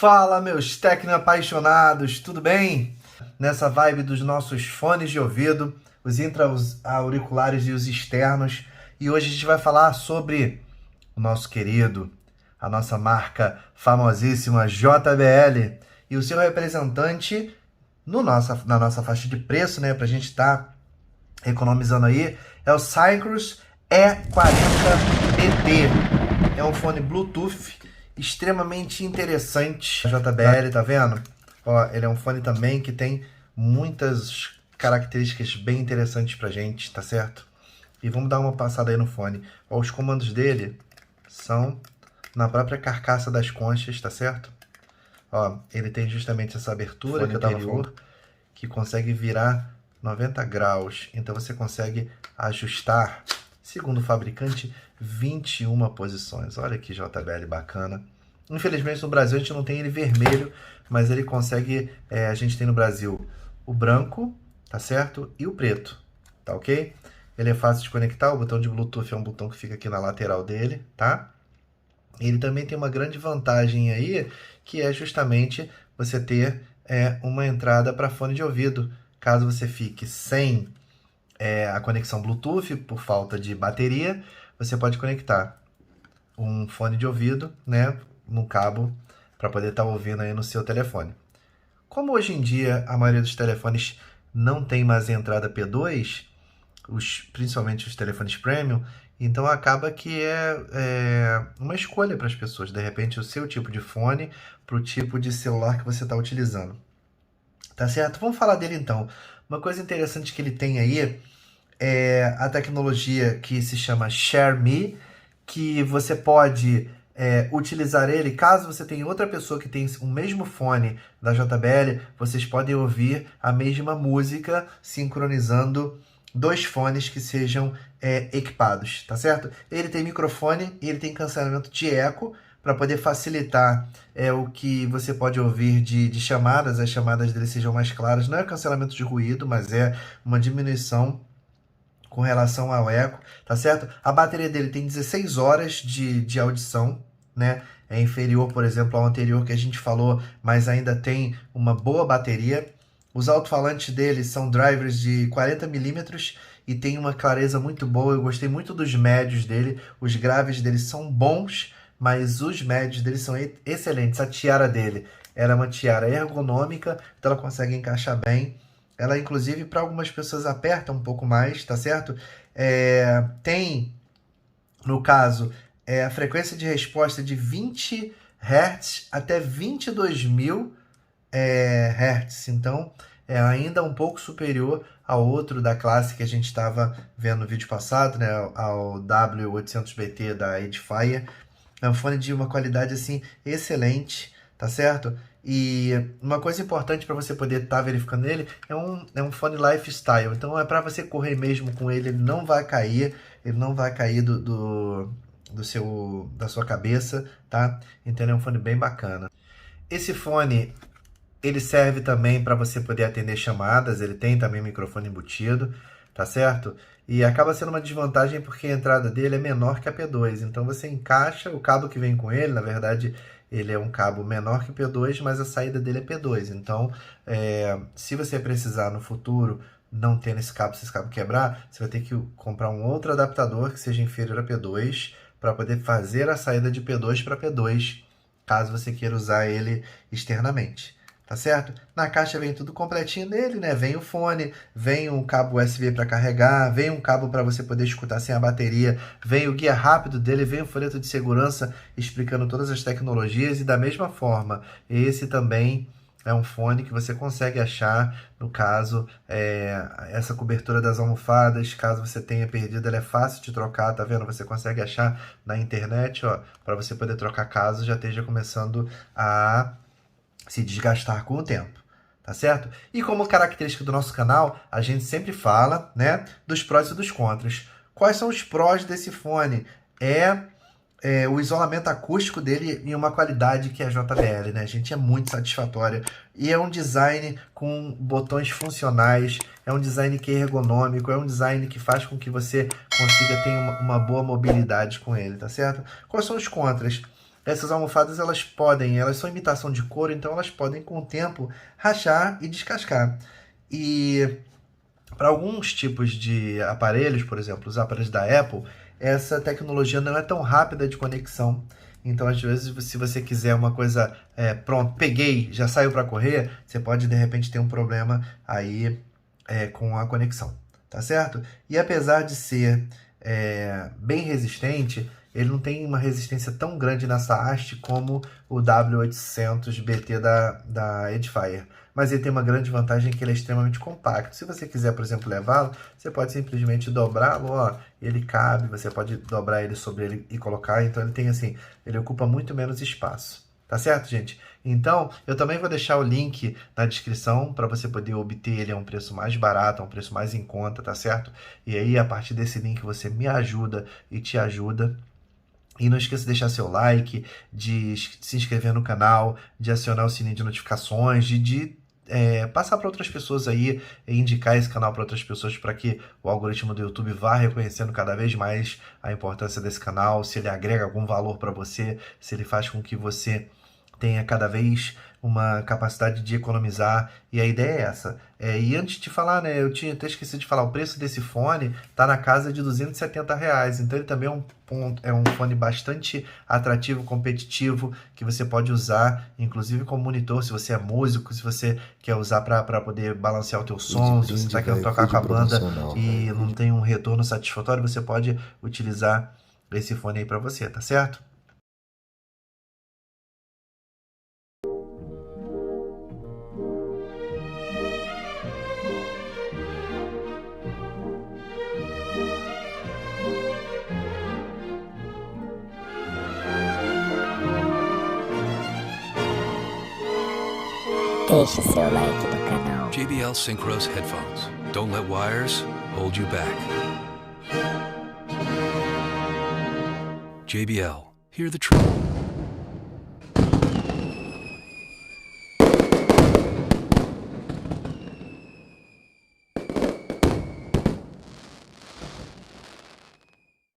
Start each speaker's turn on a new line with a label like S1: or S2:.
S1: Fala, meus tecno-apaixonados, tudo bem? Nessa vibe dos nossos fones de ouvido, os intra-auriculares e os externos. E hoje a gente vai falar sobre o nosso querido, a nossa marca famosíssima JBL e o seu representante na nossa faixa de preço, né? Pra gente estar economizando aí, é o Syncros E40BT. É um fone Bluetooth extremamente interessante. JBL, tá vendo? Ó, ele é um fone também que tem muitas características bem interessantes pra gente, tá certo? E vamos dar uma passada aí no fone. Ó, os comandos dele são na própria carcaça das conchas, tá certo? Ó, ele tem justamente essa abertura que eu tava falando, que consegue virar 90 graus. Então você consegue ajustar, segundo o fabricante, 21 posições. Olha que JBL bacana. Infelizmente no Brasil a gente não tem ele vermelho, mas ele consegue, a gente tem no Brasil o branco, tá certo? E o preto, tá ok? Ele é fácil de conectar, o botão de Bluetooth é um botão que fica aqui na lateral dele, tá? Ele também tem uma grande vantagem aí, que é justamente você ter uma entrada para fone de ouvido. Caso você fique sem a conexão Bluetooth por falta de bateria, você pode conectar um fone de ouvido, né, no cabo para poder estar ouvindo aí no seu telefone. Como hoje em dia a maioria dos telefones não tem mais entrada P2, principalmente os telefones premium, então acaba que é uma escolha para as pessoas, de repente, o seu tipo de fone para o tipo de celular que você está utilizando. Tá certo? Vamos falar dele então. Uma coisa interessante que ele tem aí é a tecnologia que se chama Share Me, que você pode utilizar ele, caso você tenha outra pessoa que tem o mesmo fone da JBL, vocês podem ouvir a mesma música sincronizando dois fones que sejam equipados, tá certo? Ele tem microfone e ele tem cancelamento de eco para poder facilitar o que você pode ouvir de chamadas, as chamadas dele sejam mais claras. Não é cancelamento de ruído, mas é uma diminuição com relação ao eco, tá certo? A bateria dele tem 16 horas de audição, né? É inferior, por exemplo, ao anterior que a gente falou, mas ainda tem uma boa bateria. Os alto-falantes dele são drivers de 40 milímetros e tem uma clareza muito boa. Eu gostei muito dos médios dele. Os graves dele são bons, mas os médios dele são excelentes. A tiara dele era uma tiara ergonômica, então ela consegue encaixar bem. Ela, inclusive, para algumas pessoas aperta um pouco mais, tá certo? Tem, no caso, a frequência de resposta de 20 Hz até 22.000 Hz. Então, é ainda um pouco superior ao outro da classe que a gente estava vendo no vídeo passado, né? Ao W800BT da Edifier. É um fone de uma qualidade, assim, excelente, tá certo? E uma coisa importante para você poder estar verificando ele é um fone lifestyle. Então é para você correr mesmo com ele, ele não vai cair da sua cabeça, tá? Então ele é um fone bem bacana. Esse fone, ele serve também para você poder atender chamadas, ele tem também microfone embutido, tá certo? E acaba sendo uma desvantagem porque a entrada dele é menor que a P2, então você encaixa o cabo que vem com ele, na verdade ele é um cabo menor que o P2, mas a saída dele é P2, então se você precisar no futuro não ter esse cabo quebrar, você vai ter que comprar um outro adaptador que seja inferior a P2 para poder fazer a saída de P2 para P2, caso você queira usar ele externamente. Tá certo? Na caixa vem tudo completinho dele, né? Vem o fone, vem um cabo USB para carregar, vem um cabo para você poder escutar sem a bateria, vem o guia rápido dele, vem o folheto de segurança explicando todas as tecnologias e da mesma forma, esse também é um fone que você consegue achar, no caso, essa cobertura das almofadas, caso você tenha perdido, ela é fácil de trocar, tá vendo? Você consegue achar na internet, ó, para você poder trocar caso já esteja começando a se desgastar com o tempo, tá certo? E como característica do nosso canal, a gente sempre fala, né, dos prós e dos contras. Quais são os prós desse fone? O isolamento acústico dele em uma qualidade que é a JBL, né, gente? É muito satisfatória. E é um design com botões funcionais, é um design que é ergonômico, é um design que faz com que você consiga ter uma boa mobilidade com ele, tá certo? Quais são os contras? essas almofadas elas são imitação de couro, então elas podem com o tempo rachar e descascar. E para alguns tipos de aparelhos, por exemplo, os aparelhos da Apple, essa tecnologia não é tão rápida de conexão. Então, às vezes, se você quiser uma coisa, pronto, peguei, já saiu para correr, você pode de repente ter um problema aí com a conexão, tá certo? E apesar de ser bem resistente, ele não tem uma resistência tão grande nessa haste como o W800 BT da Edifier. Mas ele tem uma grande vantagem que ele é extremamente compacto. Se você quiser, por exemplo, levá-lo, você pode simplesmente dobrá-lo, ó, ele cabe, você pode dobrar ele sobre ele e colocar, então ele tem assim, ele ocupa muito menos espaço. Tá certo, gente? Então, eu também vou deixar o link na descrição para você poder obter ele a um preço mais barato, a um preço mais em conta, tá certo? E aí, a partir desse link, você me ajuda e te ajuda. E não esqueça de deixar seu like, de se inscrever no canal, de acionar o sininho de notificações, de passar para outras pessoas aí, e indicar esse canal para outras pessoas para que o algoritmo do YouTube vá reconhecendo cada vez mais a importância desse canal, se ele agrega algum valor para você, se ele faz com que você tenha cada vez uma capacidade de economizar, e a ideia é essa. E antes de falar, né, eu tinha até esquecido de falar, o preço desse fone está na casa de R$ 270, então ele também é um fone bastante atrativo, competitivo, que você pode usar, inclusive como monitor, se você é músico, se você quer usar para poder balancear o teu som, se você está querendo tocar com a banda e não tem um retorno satisfatório, você pode utilizar esse fone aí para você, tá certo?
S2: Deixe seu like no canal.
S3: JBL Synchros headphones. Don't let wires hold you back. JBL, hear the truth.